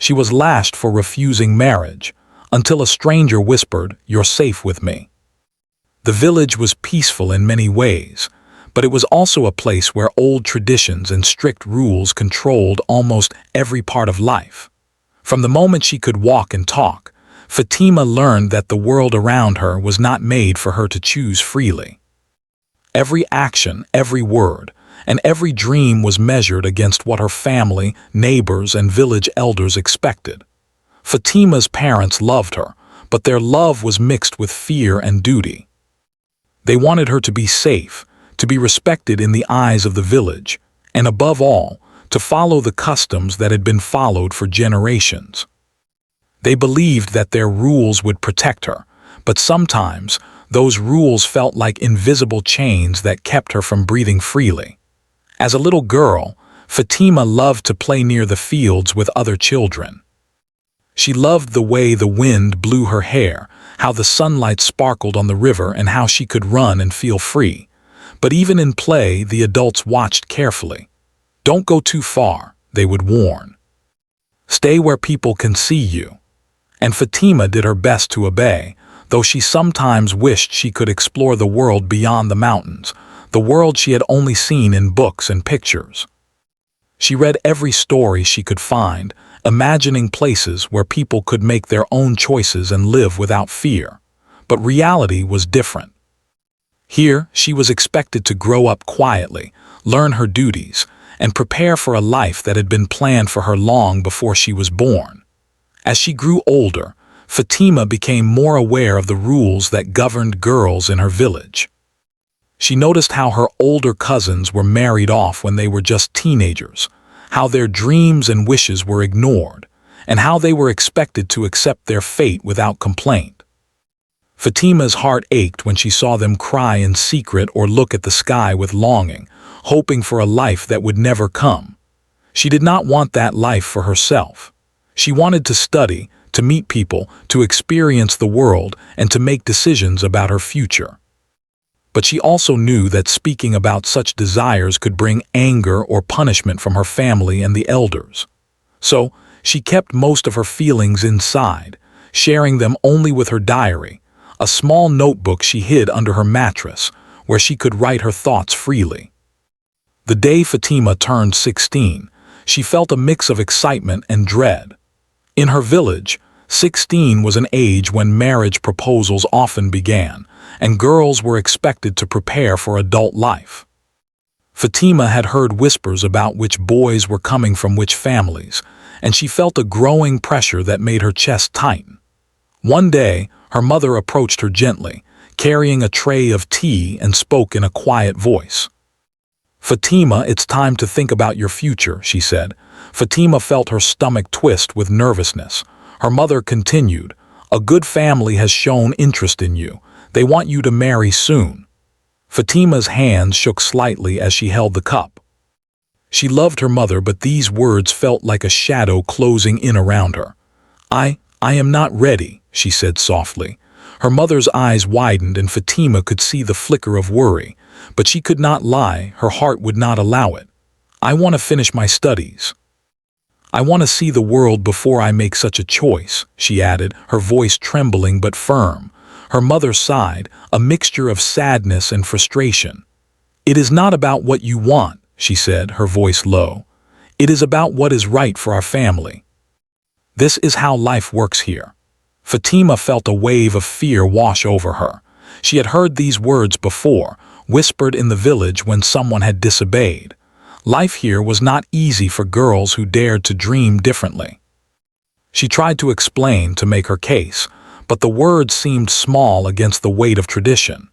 She was lashed for refusing marriage, until a stranger whispered, "You're safe with me." The village was peaceful in many ways, but it was also a place where old traditions and strict rules controlled almost every part of life. From the moment she could walk and talk, Fatima learned that the world around her was not made for her to choose freely. Every action, every word, and every dream was measured against what her family, neighbors, and village elders expected. Fatima's parents loved her, but their love was mixed with fear and duty. They wanted her to be safe, to be respected in the eyes of the village, and above all, to follow the customs that had been followed for generations. They believed that their rules would protect her, but sometimes those rules felt like invisible chains that kept her from breathing freely. As a little girl, Fatima loved to play near the fields with other children. She loved the way the wind blew her hair, how the sunlight sparkled on the river, and how she could run and feel free. But even in play, the adults watched carefully. "Don't go too far," they would warn. "Stay where people can see you." And Fatima did her best to obey, though she sometimes wished she could explore the world beyond the mountains, the world she had only seen in books and pictures. She read every story she could find, imagining places where people could make their own choices and live without fear. But reality was different. Here, she was expected to grow up quietly, learn her duties, and prepare for a life that had been planned for her long before she was born. As she grew older, Fatima became more aware of the rules that governed girls in her village. She noticed how her older cousins were married off when they were just teenagers, how their dreams and wishes were ignored, and how they were expected to accept their fate without complaint. Fatima's heart ached when she saw them cry in secret or look at the sky with longing, hoping for a life that would never come. She did not want that life for herself. She wanted to study, to meet people, to experience the world, and to make decisions about her future. But she also knew that speaking about such desires could bring anger or punishment from her family and the elders. So, she kept most of her feelings inside, sharing them only with her diary, a small notebook she hid under her mattress, where she could write her thoughts freely. The day Fatima turned 16, she felt a mix of excitement and dread. In her village, 16 was an age when marriage proposals often began, and girls were expected to prepare for adult life. Fatima had heard whispers about which boys were coming from which families, and she felt a growing pressure that made her chest tighten. One day, her mother approached her gently, carrying a tray of tea, and spoke in a quiet voice. "Fatima, it's time to think about your future," she said. Fatima felt her stomach twist with nervousness. Her mother continued, "A good family has shown interest in you. They want you to marry soon." Fatima's hands shook slightly as she held the cup. She loved her mother, but these words felt like a shadow closing in around her. I am not ready," she said softly. Her mother's eyes widened and Fatima could see the flicker of worry, but she could not lie, her heart would not allow it. "I want to finish my studies. I want to see the world before I make such a choice," she added, her voice trembling but firm. Her mother sighed, a mixture of sadness and frustration. "It is not about what you want," she said, her voice low. "It is about what is right for our family. This is how life works here." Fatima felt a wave of fear wash over her. She had heard these words before, whispered in the village when someone had disobeyed. Life here was not easy for girls who dared to dream differently. She tried to explain, to make her case, but the words seemed small against the weight of tradition.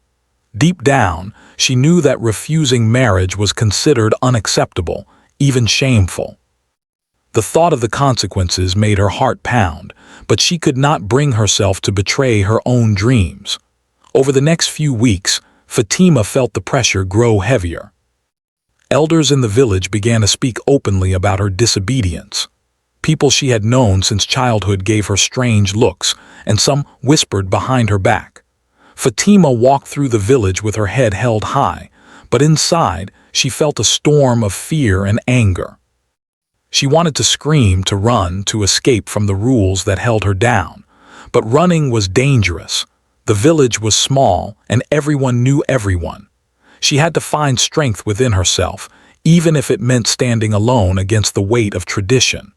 Deep down, she knew that refusing marriage was considered unacceptable, even shameful. The thought of the consequences made her heart pound, but she could not bring herself to betray her own dreams. Over the next few weeks, Fatima felt the pressure grow heavier. Elders in the village began to speak openly about her disobedience. People she had known since childhood gave her strange looks, and some whispered behind her back. Fatima walked through the village with her head held high, but inside she felt a storm of fear and anger. She wanted to scream, to run, to escape from the rules that held her down. But running was dangerous. The village was small, and everyone knew everyone. She had to find strength within herself, even if it meant standing alone against the weight of tradition.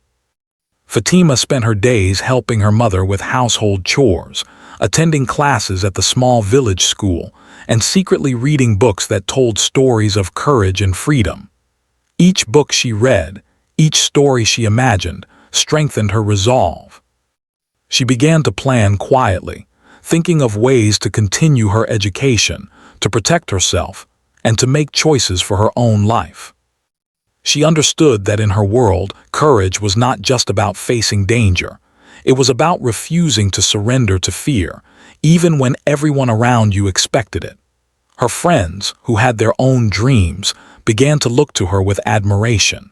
Fatima spent her days helping her mother with household chores, attending classes at the small village school, and secretly reading books that told stories of courage and freedom. Each book she read, each story she imagined, strengthened her resolve. She began to plan quietly, thinking of ways to continue her education, to protect herself, and to make choices for her own life. She understood that in her world, courage was not just about facing danger. It was about refusing to surrender to fear, even when everyone around you expected it. Her friends, who had their own dreams, began to look to her with admiration.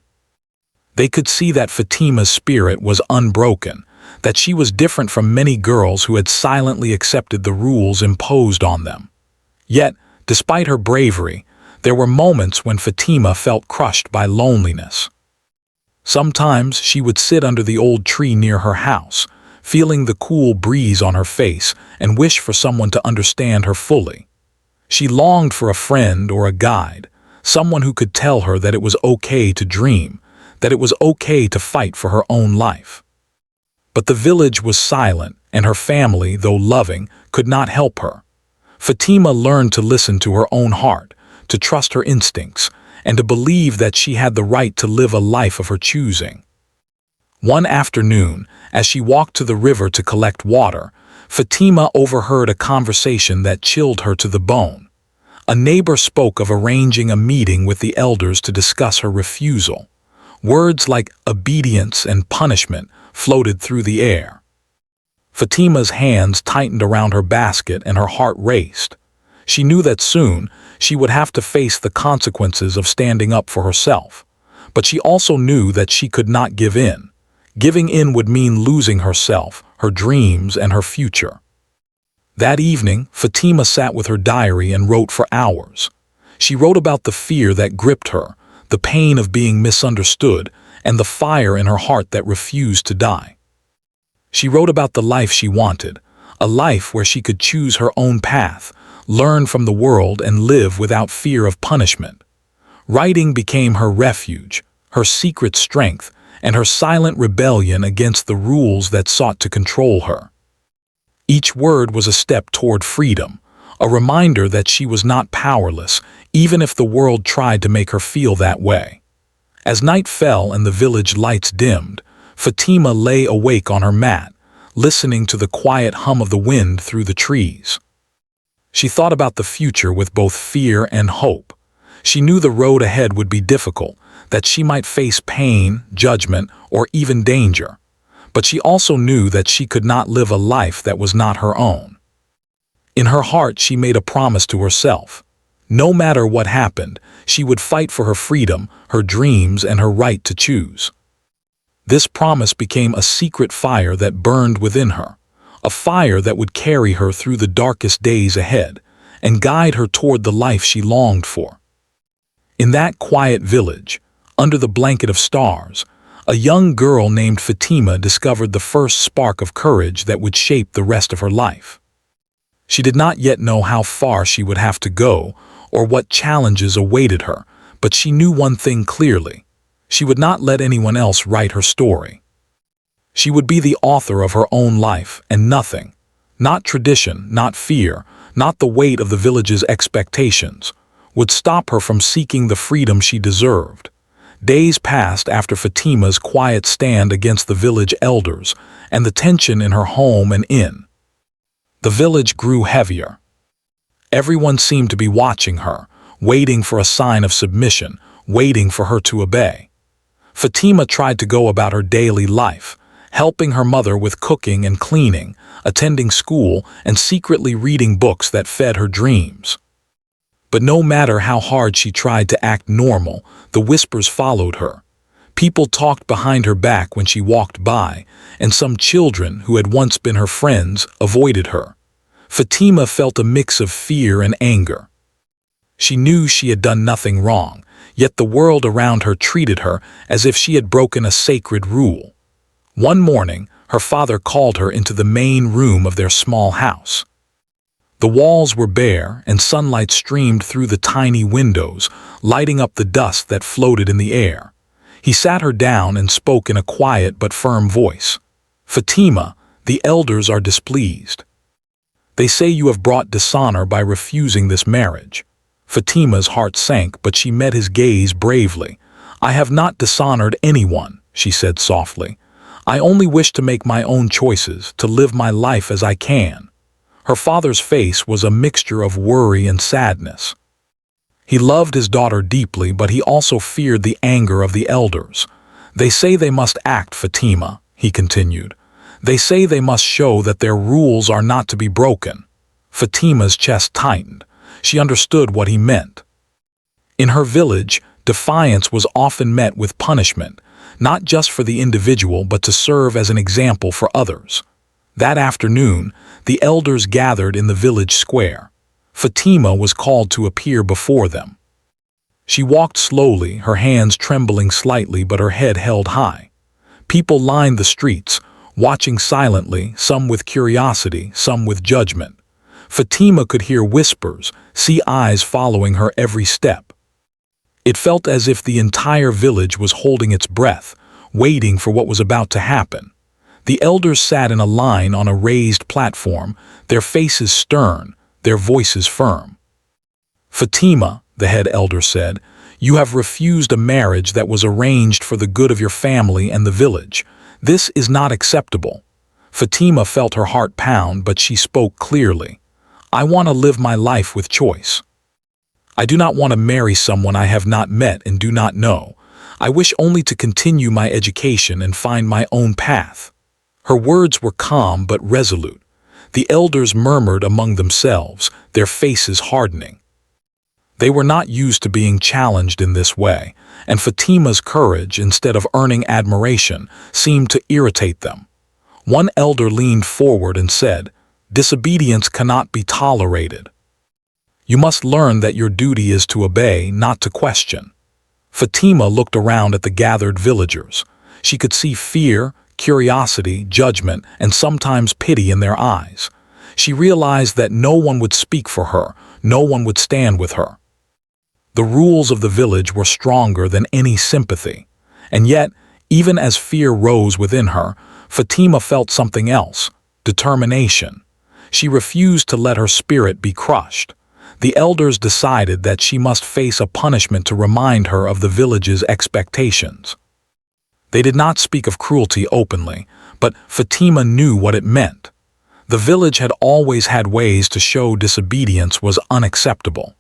They could see that Fatima's spirit was unbroken, that she was different from many girls who had silently accepted the rules imposed on them. Yet, despite her bravery, there were moments when Fatima felt crushed by loneliness. Sometimes she would sit under the old tree near her house, feeling the cool breeze on her face and wish for someone to understand her fully. She longed for a friend or a guide, someone who could tell her that it was okay to dream, that it was okay to fight for her own life. But the village was silent, and her family, though loving, could not help her. Fatima learned to listen to her own heart, to trust her instincts, and to believe that she had the right to live a life of her choosing. One afternoon, as she walked to the river to collect water, Fatima overheard a conversation that chilled her to the bone. A neighbor spoke of arranging a meeting with the elders to discuss her refusal. Words like obedience and punishment floated through the air. Fatima's hands tightened around her basket and her heart raced. She knew that soon she would have to face the consequences of standing up for herself. But she also knew that she could not give in. Giving in would mean losing herself, her dreams, and her future. That evening, Fatima sat with her diary and wrote for hours. She wrote about the fear that gripped her, the pain of being misunderstood, and the fire in her heart that refused to die. She wrote about the life she wanted, a life where she could choose her own path, learn from the world, and live without fear of punishment. Writing became her refuge, her secret strength, and her silent rebellion against the rules that sought to control her. Each word was a step toward freedom, a reminder that she was not powerless, even if the world tried to make her feel that way. As night fell and the village lights dimmed, Fatima lay awake on her mat, listening to the quiet hum of the wind through the trees. She thought about the future with both fear and hope. She knew the road ahead would be difficult, that she might face pain, judgment, or even danger. But she also knew that she could not live a life that was not her own. In her heart, she made a promise to herself. No matter what happened, she would fight for her freedom, her dreams, and her right to choose. This promise became a secret fire that burned within her, a fire that would carry her through the darkest days ahead and guide her toward the life she longed for. In that quiet village, under the blanket of stars, a young girl named Fatima discovered the first spark of courage that would shape the rest of her life. She did not yet know how far she would have to go or what challenges awaited her, but she knew one thing clearly. She would not let anyone else write her story. She would be the author of her own life, and nothing, not tradition, not fear, not the weight of the village's expectations, would stop her from seeking the freedom she deserved. Days passed after Fatima's quiet stand against the village elders and the tension in her home and inn. The village grew heavier. Everyone seemed to be watching her, waiting for a sign of submission, waiting for her to obey. Fatima tried to go about her daily life, helping her mother with cooking and cleaning, attending school, and secretly reading books that fed her dreams. But no matter how hard she tried to act normal, the whispers followed her. People talked behind her back when she walked by, and some children who had once been her friends avoided her. Fatima felt a mix of fear and anger. She knew she had done nothing wrong, yet the world around her treated her as if she had broken a sacred rule. One morning, her father called her into the main room of their small house. The walls were bare, and sunlight streamed through the tiny windows, lighting up the dust that floated in the air. He sat her down and spoke in a quiet but firm voice. "Fatima, the elders are displeased. They say you have brought dishonor by refusing this marriage." Fatima's heart sank, but she met his gaze bravely. "I have not dishonored anyone," she said softly. "I only wish to make my own choices, to live my life as I can." Her father's face was a mixture of worry and sadness. He loved his daughter deeply, but he also feared the anger of the elders. "They say they must act, Fatima," he continued. "They say they must show that their rules are not to be broken." Fatima's chest tightened. She understood what he meant. In her village, defiance was often met with punishment, not just for the individual but to serve as an example for others. That afternoon, the elders gathered in the village square. Fatima was called to appear before them. She walked slowly, her hands trembling slightly but her head held high. People lined the streets, watching silently, some with curiosity, some with judgment. Fatima could hear whispers, see eyes following her every step. It felt as if the entire village was holding its breath, waiting for what was about to happen. The elders sat in a line on a raised platform, their faces stern, their voices firm. "Fatima," the head elder said, "you have refused a marriage that was arranged for the good of your family and the village. This is not acceptable." Fatima felt her heart pound, but she spoke clearly. "I want to live my life with choice. I do not want to marry someone I have not met and do not know. I wish only to continue my education and find my own path." Her words were calm but resolute. The elders murmured among themselves, their faces hardening. They were not used to being challenged in this way, and Fatima's courage, instead of earning admiration, seemed to irritate them. One elder leaned forward and said, "Disobedience cannot be tolerated. You must learn that your duty is to obey, not to question." Fatima looked around at the gathered villagers. She could see fear, curiosity, judgment, and sometimes pity in their eyes. She realized that no one would speak for her, no one would stand with her. The rules of the village were stronger than any sympathy. And yet, even as fear rose within her, Fatima felt something else: determination. She refused to let her spirit be crushed. The elders decided that she must face a punishment to remind her of the village's expectations. They did not speak of cruelty openly, but Fatima knew what it meant. The village had always had ways to show disobedience was unacceptable.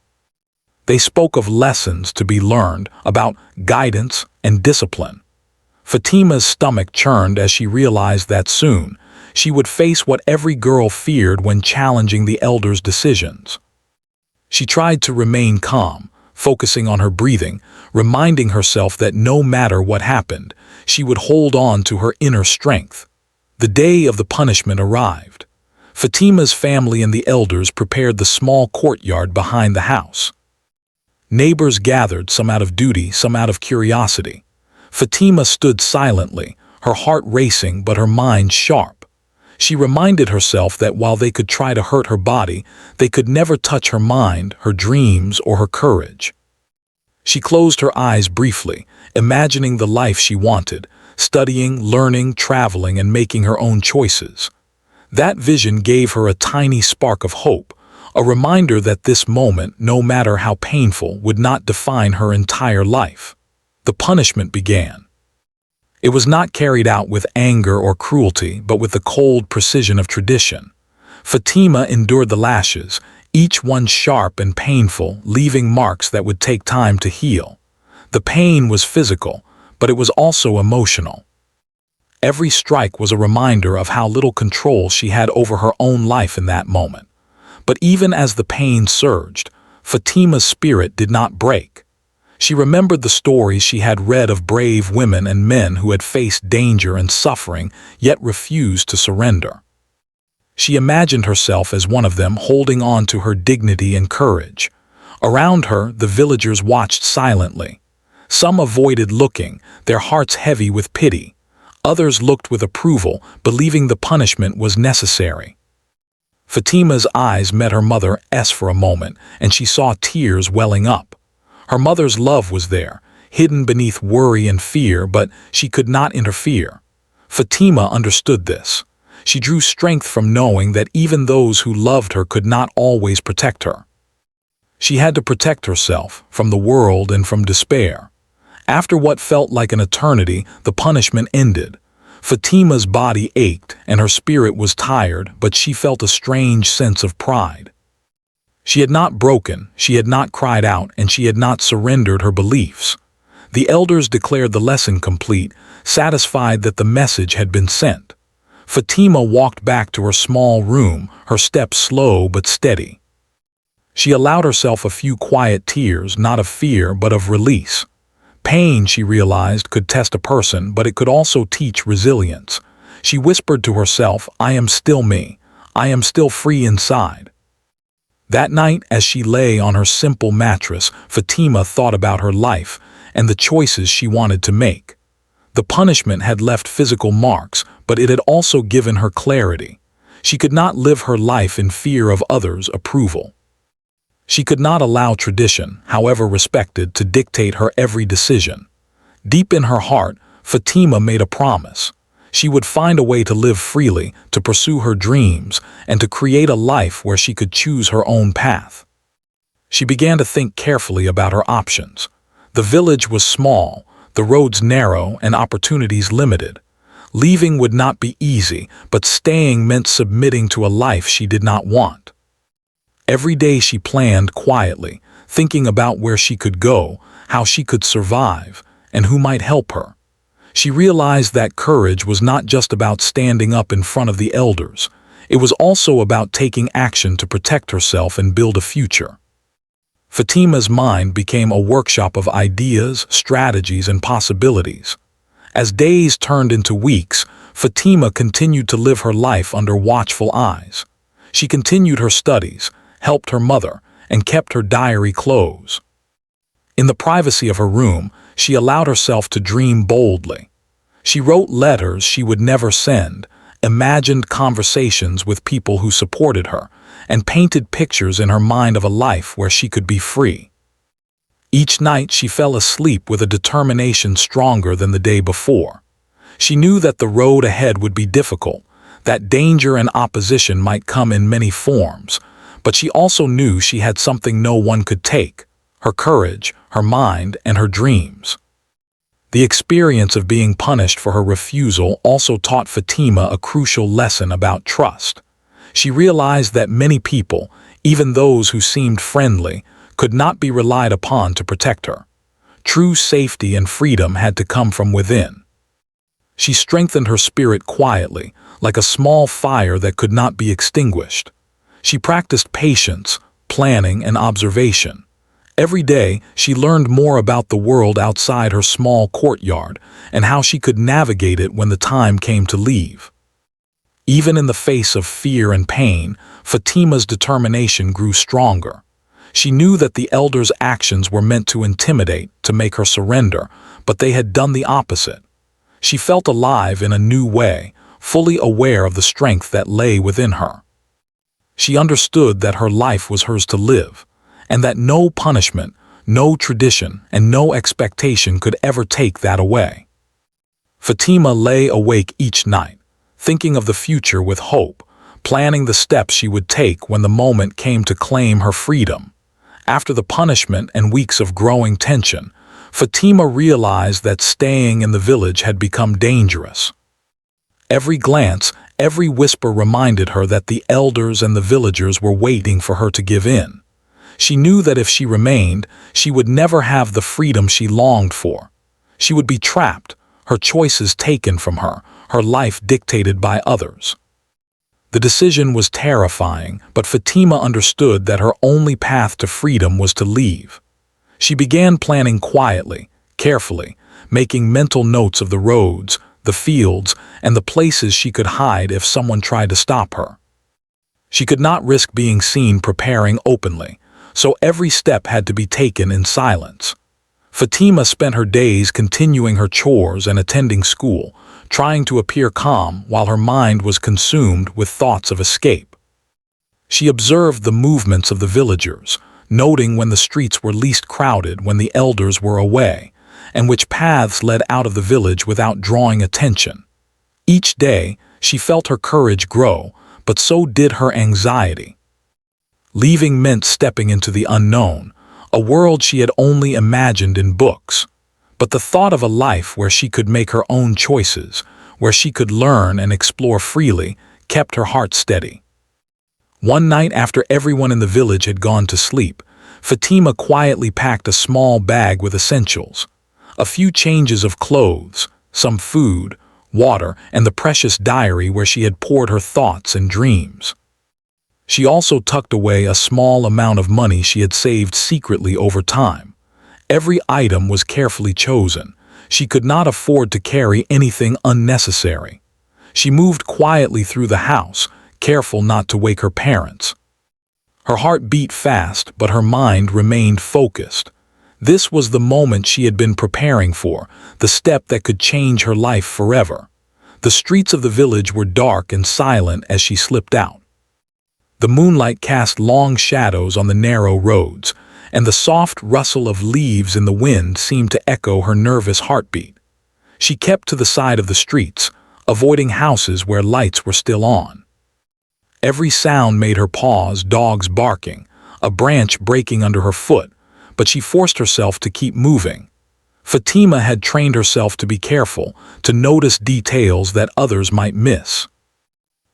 They spoke of lessons to be learned, about guidance and discipline. Fatima's stomach churned as she realized that soon she would face what every girl feared when challenging the elders' decisions. She tried to remain calm, focusing on her breathing, reminding herself that no matter what happened, she would hold on to her inner strength. The day of the punishment arrived. Fatima's family and the elders prepared the small courtyard behind the house. Neighbors gathered, some out of duty, some out of curiosity. Fatima stood silently, her heart racing but her mind sharp. She reminded herself that while they could try to hurt her body, they could never touch her mind, her dreams, or her courage. She closed her eyes briefly, imagining the life she wanted, studying, learning, traveling, and making her own choices. That vision gave her a tiny spark of hope, a reminder that this moment, no matter how painful, would not define her entire life. The punishment began. It was not carried out with anger or cruelty, but with the cold precision of tradition. Fatima endured the lashes, each one sharp and painful, leaving marks that would take time to heal. The pain was physical, but it was also emotional. Every strike was a reminder of how little control she had over her own life in that moment. But even as the pain surged, Fatima's spirit did not break. She remembered the stories she had read of brave women and men who had faced danger and suffering, yet refused to surrender. She imagined herself as one of them, holding on to her dignity and courage. Around her, the villagers watched silently. Some avoided looking, their hearts heavy with pity. Others looked with approval, believing the punishment was necessary. Fatima's eyes met her mother's for a moment, and she saw tears welling up. Her mother's love was there, hidden beneath worry and fear, but she could not interfere. Fatima understood this. She drew strength from knowing that even those who loved her could not always protect her. She had to protect herself from the world and from despair. After what felt like an eternity, the punishment ended. Fatima's body ached and her spirit was tired, but she felt a strange sense of pride. She had not broken, she had not cried out, and she had not surrendered her beliefs. The elders declared the lesson complete, satisfied that the message had been sent. Fatima walked back to her small room, her steps slow but steady. She allowed herself a few quiet tears, not of fear but of release. Pain, she realized, could test a person, but it could also teach resilience. She whispered to herself, "I am still me. I am still free inside." That night, as she lay on her simple mattress, Fatima thought about her life and the choices she wanted to make. The punishment had left physical marks, but it had also given her clarity. She could not live her life in fear of others' approval. She could not allow tradition, however respected, to dictate her every decision. Deep in her heart, Fatima made a promise. She would find a way to live freely, to pursue her dreams, and to create a life where she could choose her own path. She began to think carefully about her options. The village was small, the roads narrow, and opportunities limited. Leaving would not be easy, but staying meant submitting to a life she did not want. Every day she planned quietly, thinking about where she could go, how she could survive, and who might help her. She realized that courage was not just about standing up in front of the elders. It was also about taking action to protect herself and build a future. Fatima's mind became a workshop of ideas, strategies, and possibilities. As days turned into weeks, Fatima continued to live her life under watchful eyes. She continued her studies, helped her mother, and kept her diary close. In the privacy of her room, she allowed herself to dream boldly. She wrote letters she would never send, imagined conversations with people who supported her, and painted pictures in her mind of a life where she could be free. Each night she fell asleep with a determination stronger than the day before. She knew that the road ahead would be difficult, that danger and opposition might come in many forms, but she also knew she had something no one could take: her courage, her mind, and her dreams. The experience of being punished for her refusal also taught Fatima a crucial lesson about trust. She realized that many people, even those who seemed friendly, could not be relied upon to protect her. True safety and freedom had to come from within. She strengthened her spirit quietly, like a small fire that could not be extinguished. She practiced patience, planning, and observation. Every day, she learned more about the world outside her small courtyard and how she could navigate it when the time came to leave. Even in the face of fear and pain, Fatima's determination grew stronger. She knew that the elders' actions were meant to intimidate, to make her surrender, but they had done the opposite. She felt alive in a new way, fully aware of the strength that lay within her. She understood that her life was hers to live, and that no punishment, no tradition, and no expectation could ever take that away. Fatima lay awake each night, thinking of the future with hope, planning the steps she would take when the moment came to claim her freedom. After the punishment and weeks of growing tension, Fatima realized that staying in the village had become dangerous. Every glance, every whisper reminded her that the elders and the villagers were waiting for her to give in. She knew that if she remained, she would never have the freedom she longed for. She would be trapped, her choices taken from her, her life dictated by others. The decision was terrifying, but Fatima understood that her only path to freedom was to leave. She began planning quietly, carefully, making mental notes of the roads, the fields, and the places she could hide if someone tried to stop her. She could not risk being seen preparing openly, so every step had to be taken in silence. Fatima spent her days continuing her chores and attending school, trying to appear calm while her mind was consumed with thoughts of escape. She observed the movements of the villagers, noting when the streets were least crowded when the elders were away, and which paths led out of the village without drawing attention. Each day, she felt her courage grow, but so did her anxiety. Leaving meant stepping into the unknown, a world she had only imagined in books. But the thought of a life where she could make her own choices, where she could learn and explore freely, kept her heart steady. One night after everyone in the village had gone to sleep, Fatima quietly packed a small bag with essentials. A few changes of clothes, some food, water, and the precious diary where she had poured her thoughts and dreams. She also tucked away a small amount of money she had saved secretly over time. Every item was carefully chosen. She could not afford to carry anything unnecessary. She moved quietly through the house, careful not to wake her parents. Her heart beat fast, but her mind remained focused. This was the moment she had been preparing for, the step that could change her life forever. The streets of the village were dark and silent as she slipped out. The moonlight cast long shadows on the narrow roads, and the soft rustle of leaves in the wind seemed to echo her nervous heartbeat. She kept to the side of the streets, avoiding houses where lights were still on. Every sound made her pause, dogs barking, a branch breaking under her foot, but she forced herself to keep moving. Fatima had trained herself to be careful, to notice details that others might miss.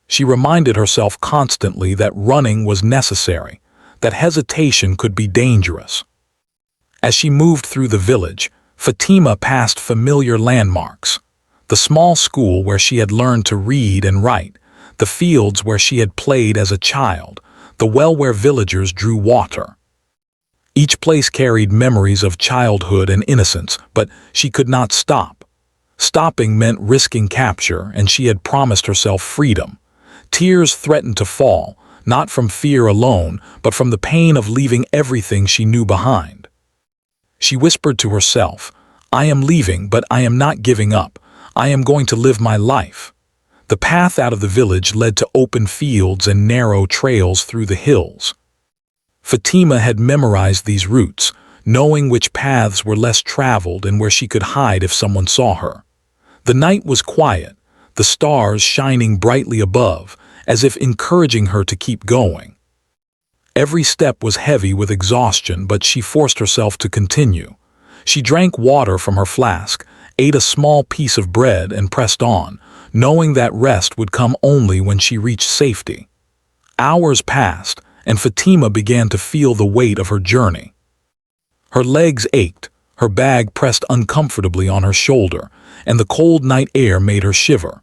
She reminded herself constantly that running was necessary, that hesitation could be dangerous. As she moved through the village, Fatima passed familiar landmarks: the small school where she had learned to read and write, the fields where she had played as a child, the well where villagers drew water. Each place carried memories of childhood and innocence, but she could not stop. Stopping meant risking capture, and she had promised herself freedom. Tears threatened to fall, not from fear alone, but from the pain of leaving everything she knew behind. She whispered to herself, "I am leaving, but I am not giving up. I am going to live my life." The path out of the village led to open fields and narrow trails through the hills. Fatima had memorized these routes, knowing which paths were less traveled and where she could hide if someone saw her. The night was quiet, the stars shining brightly above, as if encouraging her to keep going. Every step was heavy with exhaustion, but she forced herself to continue. She drank water from her flask, ate a small piece of bread, and pressed on, knowing that rest would come only when she reached safety. Hours passed, and Fatima began to feel the weight of her journey. Her legs ached, her bag pressed uncomfortably on her shoulder, and the cold night air made her shiver.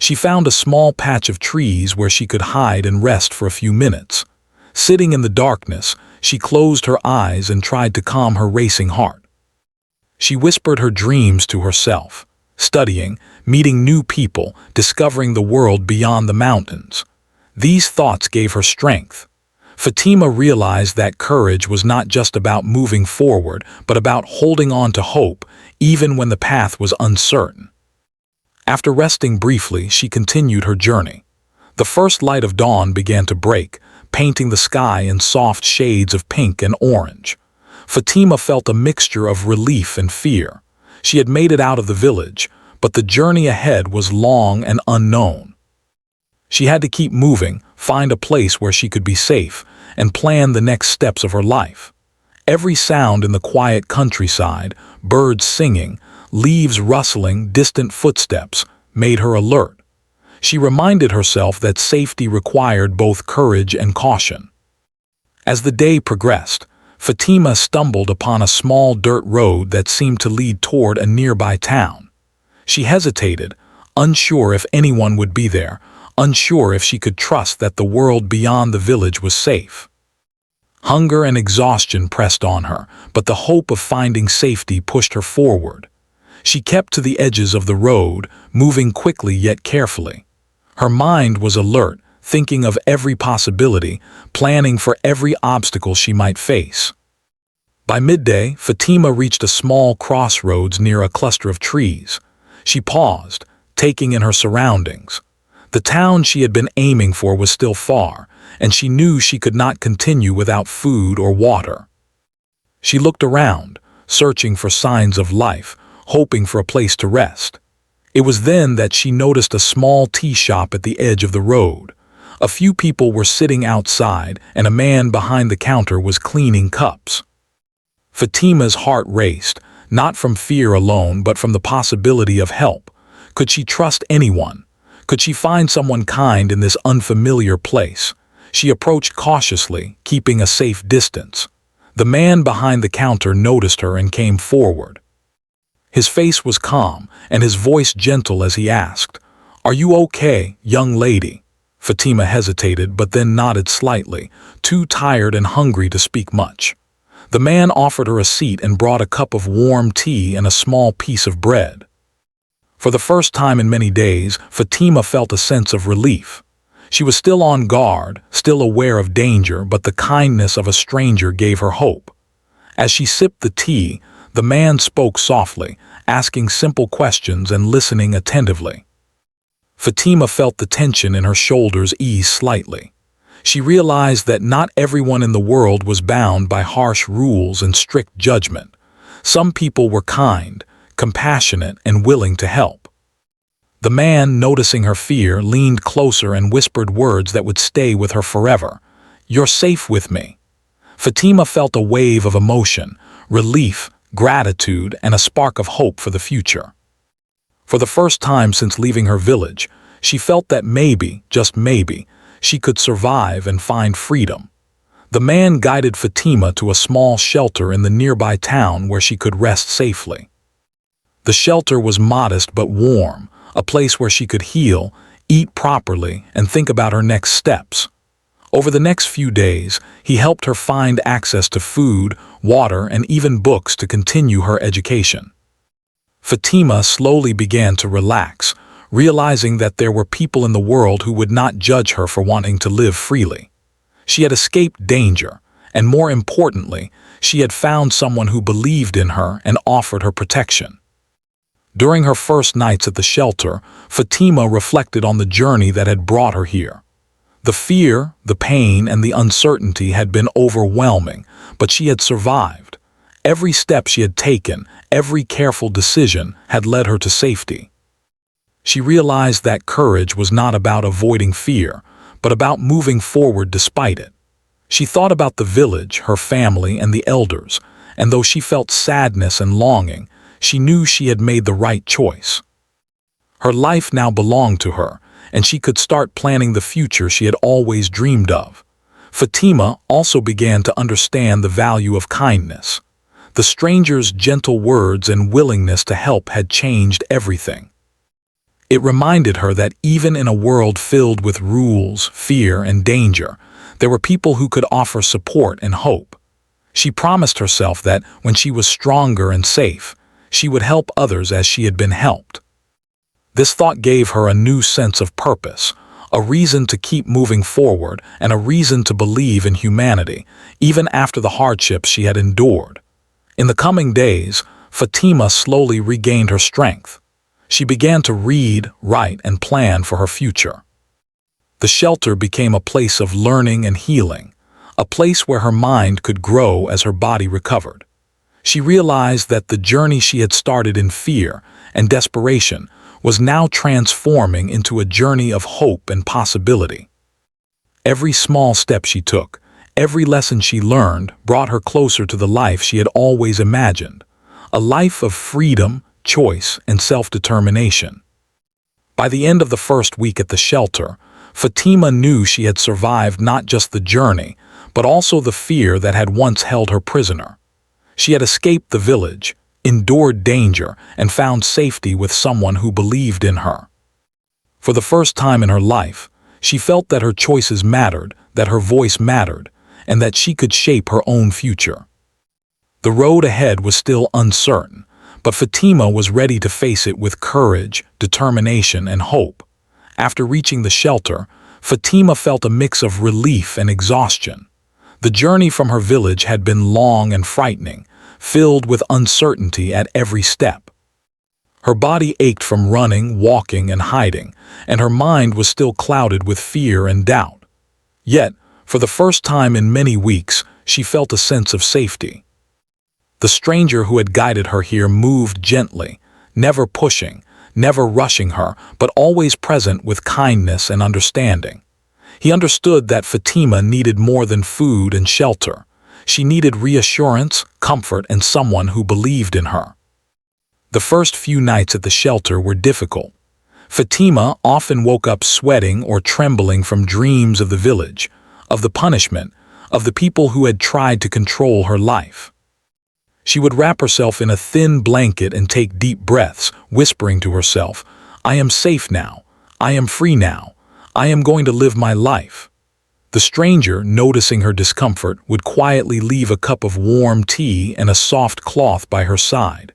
She found a small patch of trees where she could hide and rest for a few minutes. Sitting in the darkness, she closed her eyes and tried to calm her racing heart. She whispered her dreams to herself, studying, meeting new people, discovering the world beyond the mountains. These thoughts gave her strength. Fatima realized that courage was not just about moving forward, but about holding on to hope, even when the path was uncertain. After resting briefly, she continued her journey. The first light of dawn began to break, painting the sky in soft shades of pink and orange. Fatima felt a mixture of relief and fear. She had made it out of the village, but the journey ahead was long and unknown. She had to keep moving, find a place where she could be safe, and plan the next steps of her life. Every sound in the quiet countryside, birds singing, leaves rustling, distant footsteps, made her alert. She reminded herself that safety required both courage and caution. As the day progressed, Fatima stumbled upon a small dirt road that seemed to lead toward a nearby town. She hesitated, unsure if anyone would be there, unsure if she could trust that the world beyond the village was safe. Hunger and exhaustion pressed on her, but the hope of finding safety pushed her forward. She kept to the edges of the road, moving quickly yet carefully. Her mind was alert, thinking of every possibility, planning for every obstacle she might face. By midday, Fatima reached a small crossroads near a cluster of trees. She paused, taking in her surroundings. The town she had been aiming for was still far, and she knew she could not continue without food or water. She looked around, searching for signs of life, hoping for a place to rest. It was then that she noticed a small tea shop at the edge of the road. A few people were sitting outside, and a man behind the counter was cleaning cups. Fatima's heart raced, not from fear alone, but from the possibility of help. Could she trust anyone? Could she find someone kind in this unfamiliar place? She approached cautiously, keeping a safe distance. The man behind the counter noticed her and came forward. His face was calm, and his voice gentle as he asked, "Are you okay, young lady?" Fatima hesitated, but then nodded slightly, too tired and hungry to speak much. The man offered her a seat and brought a cup of warm tea and a small piece of bread. For the first time in many days, Fatima felt a sense of relief. She was still on guard, still aware of danger, but the kindness of a stranger gave her hope. As she sipped the tea, the man spoke softly, asking simple questions and listening attentively. Fatima felt the tension in her shoulders ease slightly. She realized that not everyone in the world was bound by harsh rules and strict judgment. Some people were kind, compassionate, and willing to help. The man, noticing her fear, leaned closer and whispered words that would stay with her forever. "You're safe with me." Fatima felt a wave of emotion, relief, gratitude, and a spark of hope for the future. For the first time since leaving her village, she felt that maybe, just maybe, she could survive and find freedom. The man guided Fatima to a small shelter in the nearby town where she could rest safely. The shelter was modest but warm, a place where she could heal, eat properly, and think about her next steps. Over the next few days, he helped her find access to food, water, and even books to continue her education. Fatima slowly began to relax, realizing that there were people in the world who would not judge her for wanting to live freely. She had escaped danger, and more importantly, she had found someone who believed in her and offered her protection. During her first nights at the shelter, Fatima reflected on the journey that had brought her here. The fear, the pain, and the uncertainty had been overwhelming, but she had survived. Every step she had taken, every careful decision, had led her to safety. She realized that courage was not about avoiding fear, but about moving forward despite it. She thought about the village, her family, and the elders, and though she felt sadness and longing, she knew she had made the right choice. Her life now belonged to her, and she could start planning the future she had always dreamed of. Fatima also began to understand the value of kindness. The stranger's gentle words and willingness to help had changed everything. It reminded her that even in a world filled with rules, fear, and danger, there were people who could offer support and hope. She promised herself that when she was stronger and safe, she would help others as she had been helped. This thought gave her a new sense of purpose, a reason to keep moving forward, and a reason to believe in humanity, even after the hardships she had endured. In the coming days, Fatima slowly regained her strength. She began to read, write, and plan for her future. The shelter became a place of learning and healing, a place where her mind could grow as her body recovered. She realized that the journey she had started in fear and desperation was now transforming into a journey of hope and possibility. Every small step she took, every lesson she learned, brought her closer to the life she had always imagined, a life of freedom, choice, and self-determination. By the end of the first week at the shelter, Fatima knew she had survived not just the journey, but also the fear that had once held her prisoner. She had escaped the village, endured danger, and found safety with someone who believed in her. For the first time in her life, she felt that her choices mattered, that her voice mattered, and that she could shape her own future. The road ahead was still uncertain, but Fatima was ready to face it with courage, determination, and hope. After reaching the shelter, Fatima felt a mix of relief and exhaustion. The journey from her village had been long and frightening, filled with uncertainty at every step. Her body ached from running, walking, and hiding, and her mind was still clouded with fear and doubt. Yet, for the first time in many weeks, she felt a sense of safety. The stranger who had guided her here moved gently, never pushing, never rushing her, but always present with kindness and understanding. He understood that Fatima needed more than food and shelter. She needed reassurance, comfort, and someone who believed in her. The first few nights at the shelter were difficult. Fatima often woke up sweating or trembling from dreams of the village, of the punishment, of the people who had tried to control her life. She would wrap herself in a thin blanket and take deep breaths, whispering to herself, "I am safe now. I am free now. I am going to live my life." The stranger, noticing her discomfort, would quietly leave a cup of warm tea and a soft cloth by her side.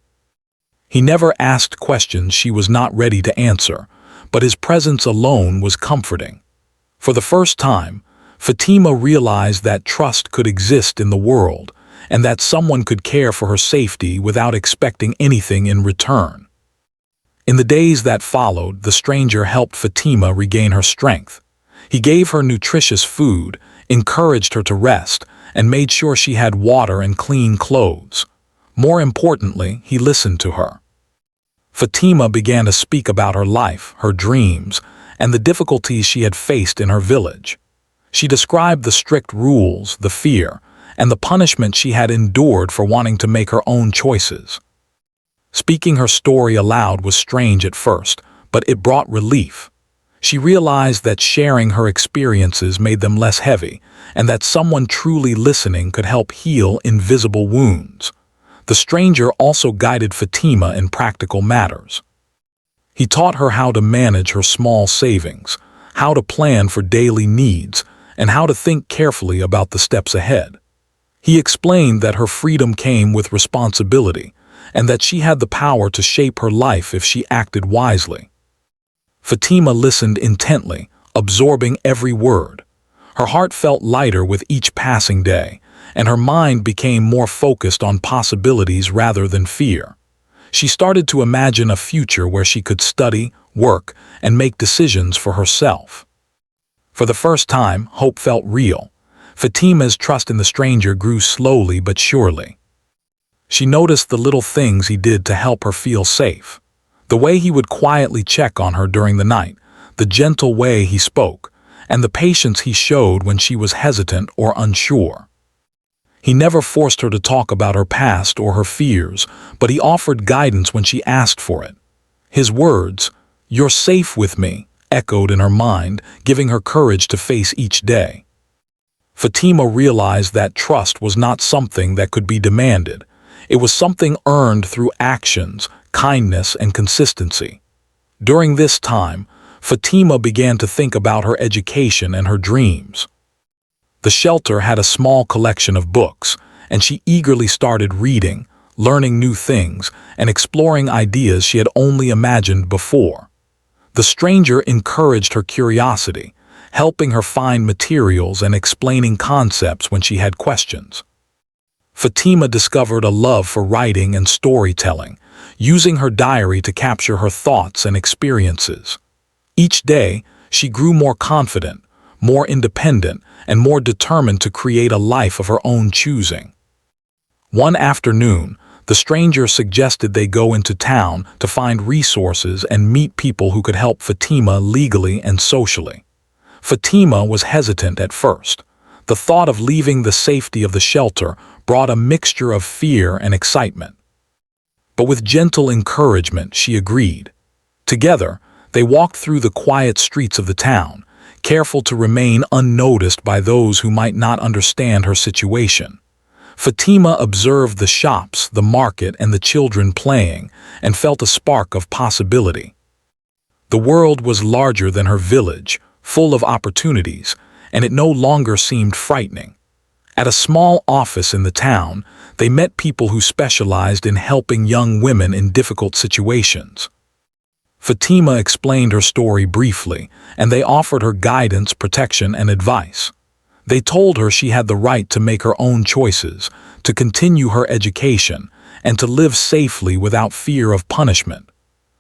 He never asked questions she was not ready to answer, but his presence alone was comforting. For the first time, Fatima realized that trust could exist in the world, and that someone could care for her safety without expecting anything in return. In the days that followed, the stranger helped Fatima regain her strength. He gave her nutritious food, encouraged her to rest, and made sure she had water and clean clothes. More importantly, he listened to her. Fatima began to speak about her life, her dreams, and the difficulties she had faced in her village. She described the strict rules, the fear, and the punishment she had endured for wanting to make her own choices. Speaking her story aloud was strange at first, but it brought relief. She realized that sharing her experiences made them less heavy, and that someone truly listening could help heal invisible wounds. The stranger also guided Fatima in practical matters. He taught her how to manage her small savings, how to plan for daily needs, and how to think carefully about the steps ahead. He explained that her freedom came with responsibility, and that she had the power to shape her life if she acted wisely. Fatima listened intently, absorbing every word. Her heart felt lighter with each passing day, and her mind became more focused on possibilities rather than fear. She started to imagine a future where she could study, work, and make decisions for herself. For the first time, hope felt real. Fatima's trust in the stranger grew slowly but surely. She noticed the little things he did to help her feel safe. The way he would quietly check on her during the night, the gentle way he spoke, and the patience he showed when she was hesitant or unsure. He never forced her to talk about her past or her fears, but he offered guidance when she asked for it. His words, "You're safe with me," echoed in her mind, giving her courage to face each day. Fatima realized that trust was not something that could be demanded. It was something earned through actions, kindness, and consistency. During this time, Fatima began to think about her education and her dreams. The shelter had a small collection of books, and she eagerly started reading, learning new things, and exploring ideas she had only imagined before. The stranger encouraged her curiosity, helping her find materials and explaining concepts when she had questions. Fatima discovered a love for writing and storytelling, using her diary to capture her thoughts and experiences. Each day, she grew more confident, more independent, and more determined to create a life of her own choosing. One afternoon, the stranger suggested they go into town to find resources and meet people who could help Fatima legally and socially. Fatima was hesitant at first. The thought of leaving the safety of the shelter brought a mixture of fear and excitement. But with gentle encouragement, she agreed. Together, they walked through the quiet streets of the town, careful to remain unnoticed by those who might not understand her situation. Fatima observed the shops, the market, and the children playing, and felt a spark of possibility. The world was larger than her village, full of opportunities, and it no longer seemed frightening. At a small office in the town, they met people who specialized in helping young women in difficult situations. Fatima explained her story briefly, and they offered her guidance, protection, and advice. They told her she had the right to make her own choices, to continue her education, and to live safely without fear of punishment.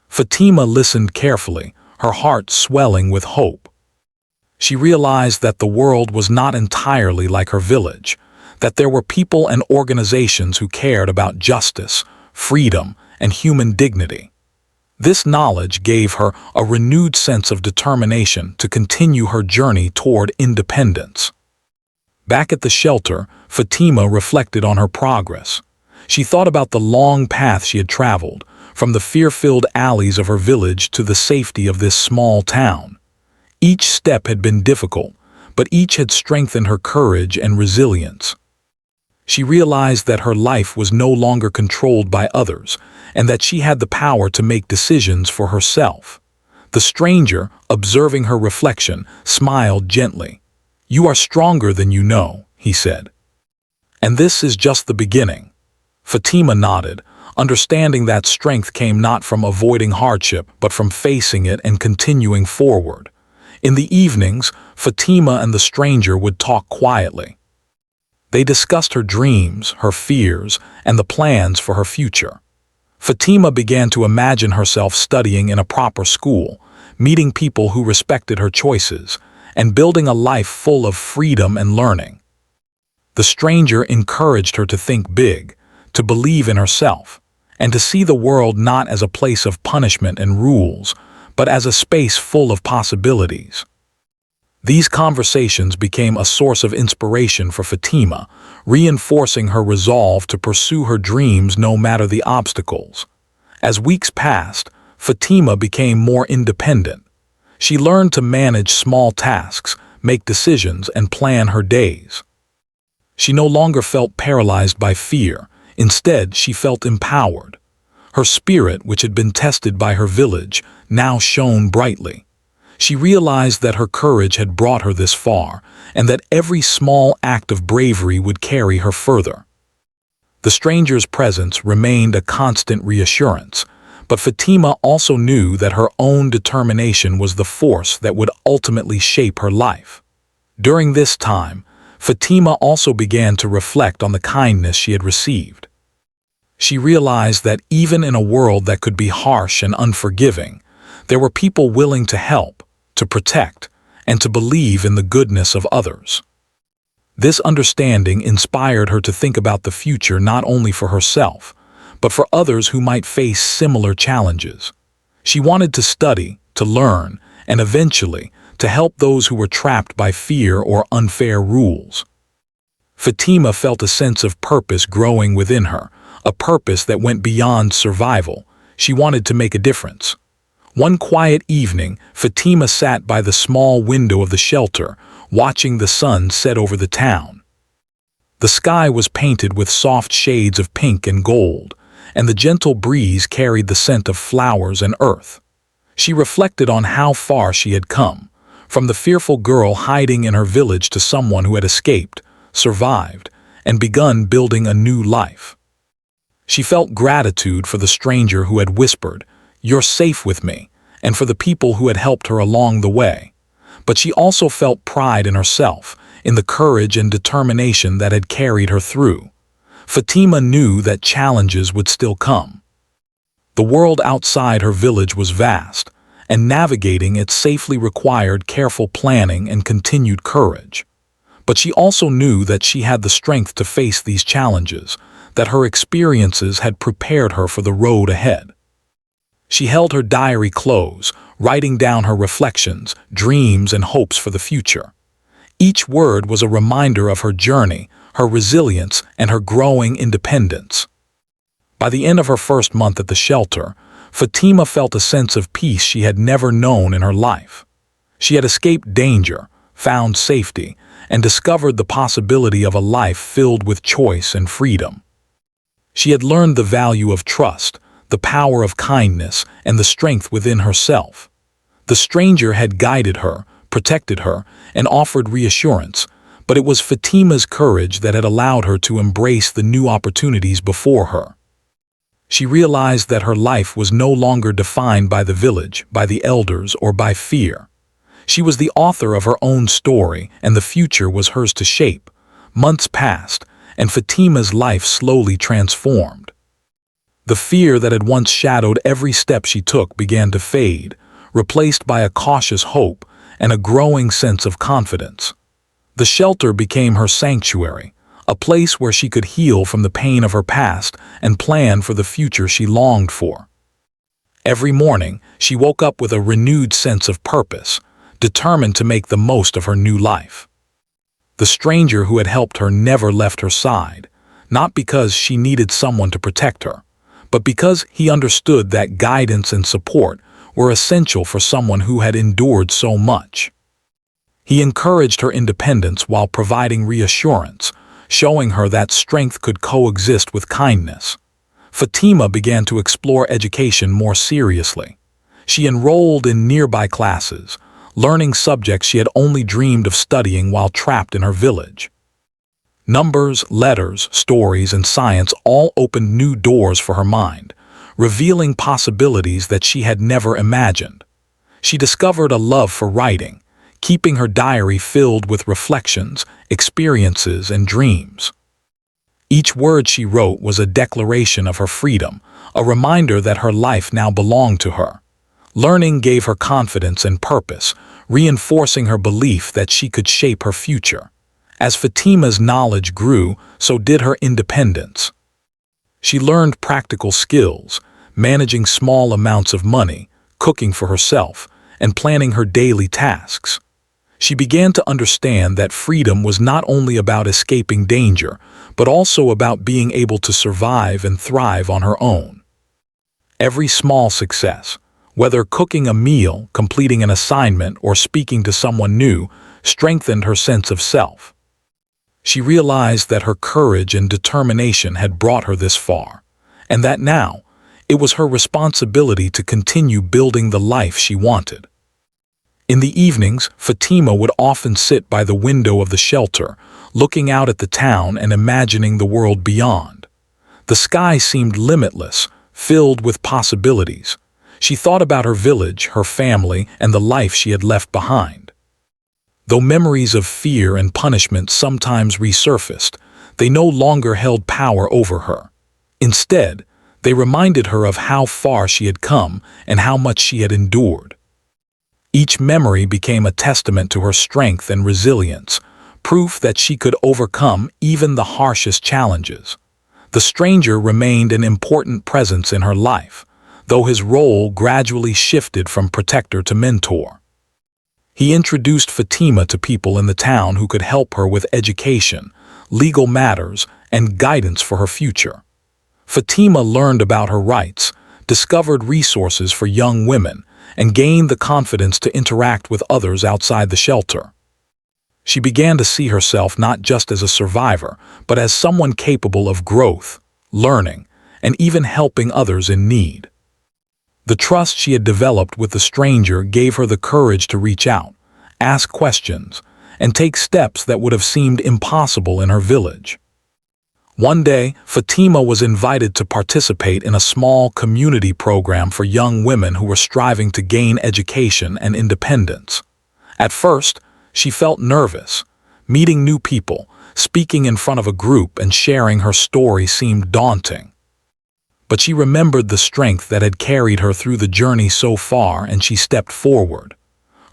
Fatima listened carefully, her heart swelling with hope. She realized that the world was not entirely like her village, that there were people and organizations who cared about justice, freedom, and human dignity. This knowledge gave her a renewed sense of determination to continue her journey toward independence. Back at the shelter, Fatima reflected on her progress. She thought about the long path she had traveled, from the fear-filled alleys of her village to the safety of this small town. Each step had been difficult, but each had strengthened her courage and resilience. She realized that her life was no longer controlled by others, and that she had the power to make decisions for herself. The stranger, observing her reflection, smiled gently. "You are stronger than you know," he said. "And this is just the beginning." Fatima nodded, understanding that strength came not from avoiding hardship, but from facing it and continuing forward. In the evenings, Fatima and the stranger would talk quietly. They discussed her dreams, her fears, and the plans for her future. Fatima began to imagine herself studying in a proper school, meeting people who respected her choices, and building a life full of freedom and learning. The stranger encouraged her to think big, to believe in herself, and to see the world not as a place of punishment and rules, but as a space full of possibilities. These conversations became a source of inspiration for Fatima, reinforcing her resolve to pursue her dreams no matter the obstacles. As weeks passed, Fatima became more independent. She learned to manage small tasks, make decisions, and plan her days. She no longer felt paralyzed by fear. Instead, she felt empowered. Her spirit, which had been tested by her village, now shone brightly. She realized that her courage had brought her this far, and that every small act of bravery would carry her further. The stranger's presence remained a constant reassurance, but Fatima also knew that her own determination was the force that would ultimately shape her life. During this time, Fatima also began to reflect on the kindness she had received. She realized that even in a world that could be harsh and unforgiving, there were people willing to help, to protect, and to believe in the goodness of others. This understanding inspired her to think about the future not only for herself, but for others who might face similar challenges. She wanted to study, to learn, and eventually to help those who were trapped by fear or unfair rules. Fatima felt a sense of purpose growing within her, a purpose that went beyond survival. She wanted to make a difference. One quiet evening, Fatima sat by the small window of the shelter, watching the sun set over the town. The sky was painted with soft shades of pink and gold, and the gentle breeze carried the scent of flowers and earth. She reflected on how far she had come, from the fearful girl hiding in her village to someone who had escaped, survived, and begun building a new life. She felt gratitude for the stranger who had whispered, "You're safe with me," and for the people who had helped her along the way. But she also felt pride in herself, in the courage and determination that had carried her through. Fatima knew that challenges would still come. The world outside her village was vast, and navigating it safely required careful planning and continued courage. But she also knew that she had the strength to face these challenges, that her experiences had prepared her for the road ahead. She held her diary close, writing down her reflections, dreams, and hopes for the future. Each word was a reminder of her journey, her resilience, and her growing independence. By the end of her first month at the shelter, Fatima felt a sense of peace she had never known in her life. She had escaped danger, found safety, and discovered the possibility of a life filled with choice and freedom. She had learned the value of trust, the power of kindness, and the strength within herself. The stranger had guided her, protected her, and offered reassurance, but it was Fatima's courage that had allowed her to embrace the new opportunities before her. She realized that her life was no longer defined by the village, by the elders, or by fear. She was the author of her own story, and the future was hers to shape. Months passed, and Fatima's life slowly transformed. The fear that had once shadowed every step she took began to fade, replaced by a cautious hope and a growing sense of confidence. The shelter became her sanctuary, a place where she could heal from the pain of her past and plan for the future she longed for. Every morning, she woke up with a renewed sense of purpose, determined to make the most of her new life. The stranger who had helped her never left her side, not because she needed someone to protect her, but because he understood that guidance and support were essential for someone who had endured so much. He encouraged her independence while providing reassurance, showing her that strength could coexist with kindness. Fatima began to explore education more seriously. She enrolled in nearby classes, learning subjects she had only dreamed of studying while trapped in her village. Numbers, letters, stories, and science all opened new doors for her mind, revealing possibilities that she had never imagined. She discovered a love for writing, keeping her diary filled with reflections, experiences, and dreams. Each word she wrote was a declaration of her freedom, a reminder that her life now belonged to her. Learning gave her confidence and purpose, reinforcing her belief that she could shape her future. As Fatima's knowledge grew, so did her independence. She learned practical skills, managing small amounts of money, cooking for herself, and planning her daily tasks. She began to understand that freedom was not only about escaping danger, but also about being able to survive and thrive on her own. Every small success, whether cooking a meal, completing an assignment, or speaking to someone new, strengthened her sense of self. She realized that her courage and determination had brought her this far, and that now it was her responsibility to continue building the life she wanted. In the evenings, Fatima would often sit by the window of the shelter, looking out at the town and imagining the world beyond. The sky seemed limitless, filled with possibilities. She thought about her village, her family, and the life she had left behind. Though memories of fear and punishment sometimes resurfaced, they no longer held power over her. Instead, they reminded her of how far she had come and how much she had endured. Each memory became a testament to her strength and resilience, proof that she could overcome even the harshest challenges. The stranger remained an important presence in her life, though his role gradually shifted from protector to mentor. He introduced Fatima to people in the town who could help her with education, legal matters, and guidance for her future. Fatima learned about her rights, discovered resources for young women, and gained the confidence to interact with others outside the shelter. She began to see herself not just as a survivor, but as someone capable of growth, learning, and even helping others in need. The trust she had developed with the stranger gave her the courage to reach out, ask questions, and take steps that would have seemed impossible in her village. One day, Fatima was invited to participate in a small community program for young women who were striving to gain education and independence. At first, she felt nervous. Meeting new people, speaking in front of a group, and sharing her story seemed daunting. But she remembered the strength that had carried her through the journey so far, and she stepped forward.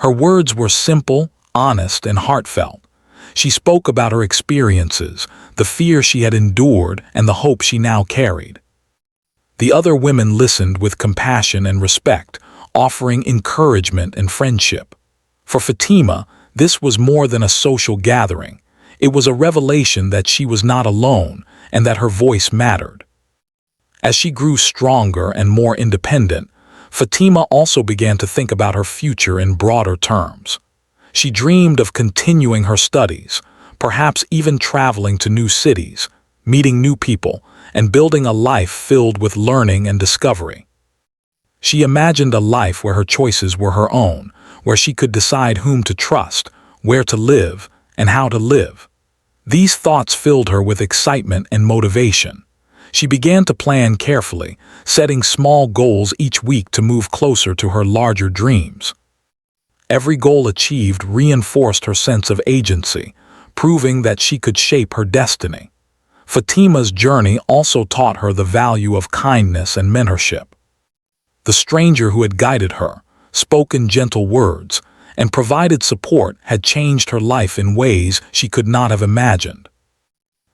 Her words were simple, honest, and heartfelt. She spoke about her experiences, the fear she had endured, and the hope she now carried. The other women listened with compassion and respect, offering encouragement and friendship. For Fatima, this was more than a social gathering. It was a revelation that she was not alone and that her voice mattered. As she grew stronger and more independent, Fatima also began to think about her future in broader terms. She dreamed of continuing her studies, perhaps even traveling to new cities, meeting new people, and building a life filled with learning and discovery. She imagined a life where her choices were her own, where she could decide whom to trust, where to live, and how to live. These thoughts filled her with excitement and motivation. She began to plan carefully, setting small goals each week to move closer to her larger dreams. Every goal achieved reinforced her sense of agency, proving that she could shape her destiny. Fatima's journey also taught her the value of kindness and mentorship. The stranger who had guided her, spoken gentle words, and provided support had changed her life in ways she could not have imagined.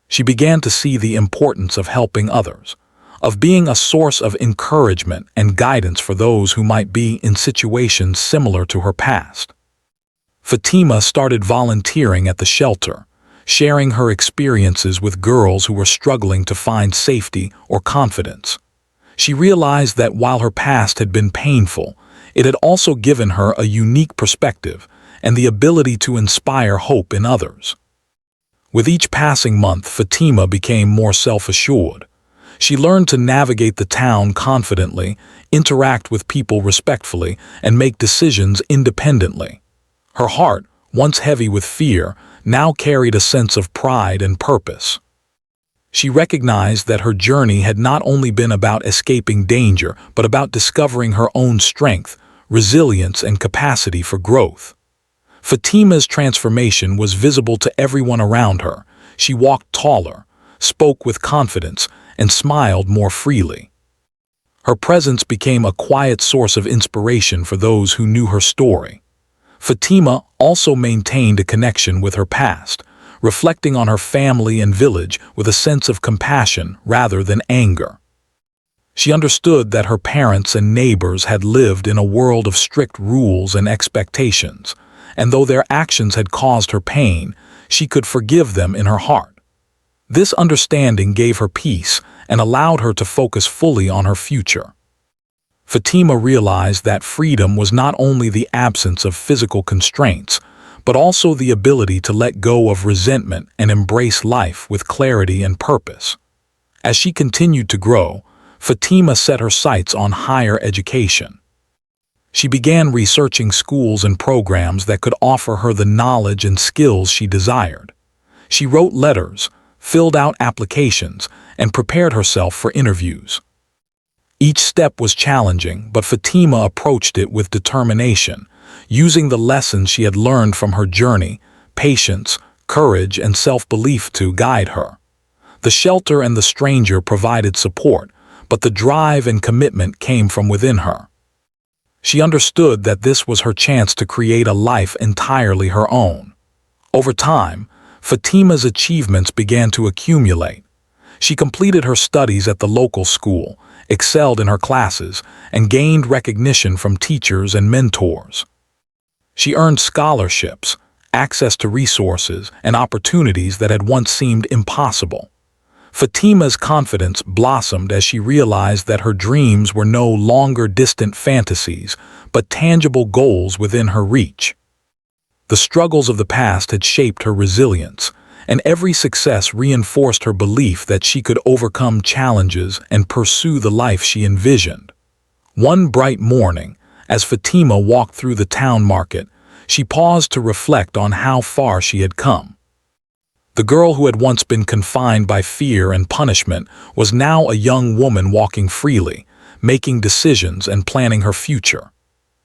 She began to see the importance of helping others, of being a source of encouragement and guidance for those who might be in situations similar to her past. Fatima started volunteering at the shelter, sharing her experiences with girls who were struggling to find safety or confidence. She realized that while her past had been painful, it had also given her a unique perspective and the ability to inspire hope in others. With each passing month, Fatima became more self-assured. She learned to navigate the town confidently, interact with people respectfully, and make decisions independently. Her heart, once heavy with fear, now carried a sense of pride and purpose. She recognized that her journey had not only been about escaping danger, but about discovering her own strength, resilience, and capacity for growth. Fatima's transformation was visible to everyone around her. She walked taller, spoke with confidence, and smiled more freely. Her presence became a quiet source of inspiration for those who knew her story. Fatima also maintained a connection with her past, reflecting on her family and village with a sense of compassion rather than anger. She understood that her parents and neighbors had lived in a world of strict rules and expectations, and though their actions had caused her pain, she could forgive them in her heart. This understanding gave her peace and allowed her to focus fully on her future. Fatima realized that freedom was not only the absence of physical constraints, but also the ability to let go of resentment and embrace life with clarity and purpose. As she continued to grow, Fatima set her sights on higher education. She began researching schools and programs that could offer her the knowledge and skills she desired. She wrote letters, filled out applications, and prepared herself for interviews. Each step was challenging, but Fatima approached it with determination, using the lessons she had learned from her journey, patience, courage, and self-belief to guide her. The shelter and the stranger provided support, but the drive and commitment came from within her. She understood that this was her chance to create a life entirely her own. Over time, Fatima's achievements began to accumulate. She completed her studies at the local school, excelled in her classes, and gained recognition from teachers and mentors. She earned scholarships, access to resources, and opportunities that had once seemed impossible. Fatima's confidence blossomed as she realized that her dreams were no longer distant fantasies, but tangible goals within her reach. The struggles of the past had shaped her resilience, and every success reinforced her belief that she could overcome challenges and pursue the life she envisioned. One bright morning, as Fatima walked through the town market, she paused to reflect on how far she had come. The girl who had once been confined by fear and punishment was now a young woman walking freely, making decisions and planning her future.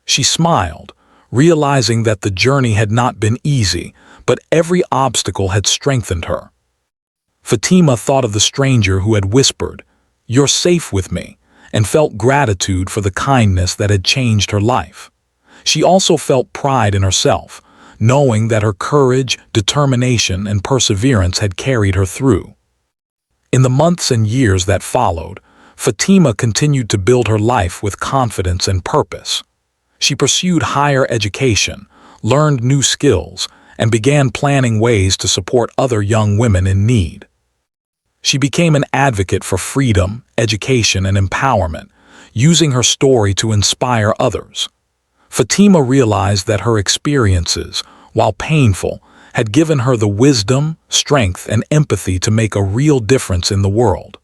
She smiled, realizing that the journey had not been easy, but every obstacle had strengthened her. Fatima thought of the stranger who had whispered, "You're safe with me," and felt gratitude for the kindness that had changed her life. She also felt pride in herself, knowing that her courage, determination, and perseverance had carried her through. In the months and years that followed, Fatima continued to build her life with confidence and purpose. She pursued higher education, learned new skills, and began planning ways to support other young women in need. She became an advocate for freedom, education, and empowerment, using her story to inspire others. Fatima realized that her experiences, while painful, had given her the wisdom, strength, and empathy to make a real difference in the world.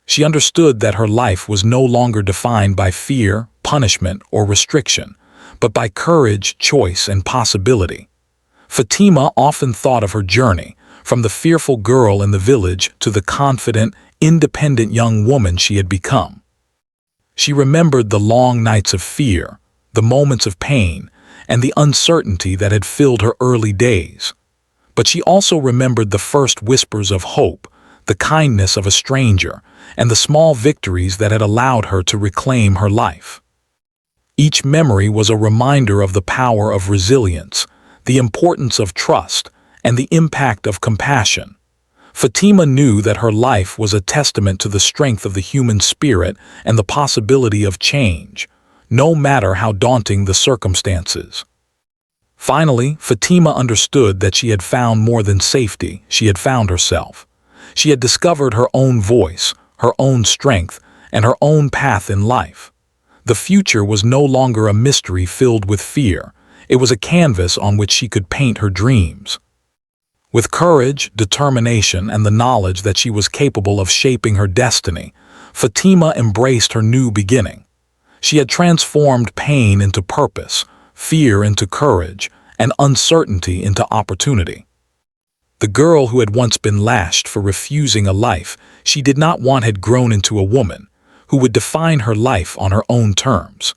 She understood that her life was no longer defined by fear, punishment, or restriction, but by courage, choice, and possibility. Fatima often thought of her journey, from the fearful girl in the village to the confident, independent young woman she had become. She remembered the long nights of fear, the moments of pain, and the uncertainty that had filled her early days. But she also remembered the first whispers of hope, the kindness of a stranger, and the small victories that had allowed her to reclaim her life. Each memory was a reminder of the power of resilience, the importance of trust, and the impact of compassion. Fatima knew that her life was a testament to the strength of the human spirit and the possibility of change, no matter how daunting the circumstances. Finally, Fatima understood that she had found more than safety. She had found herself. She had discovered her own voice, her own strength, and her own path in life. The future was no longer a mystery filled with fear. It was a canvas on which she could paint her dreams. With courage, determination, and the knowledge that she was capable of shaping her destiny, Fatima embraced her new beginning. She had transformed pain into purpose, fear into courage, and uncertainty into opportunity. The girl who had once been lashed for refusing a life she did not want had grown into a woman who would define her life on her own terms.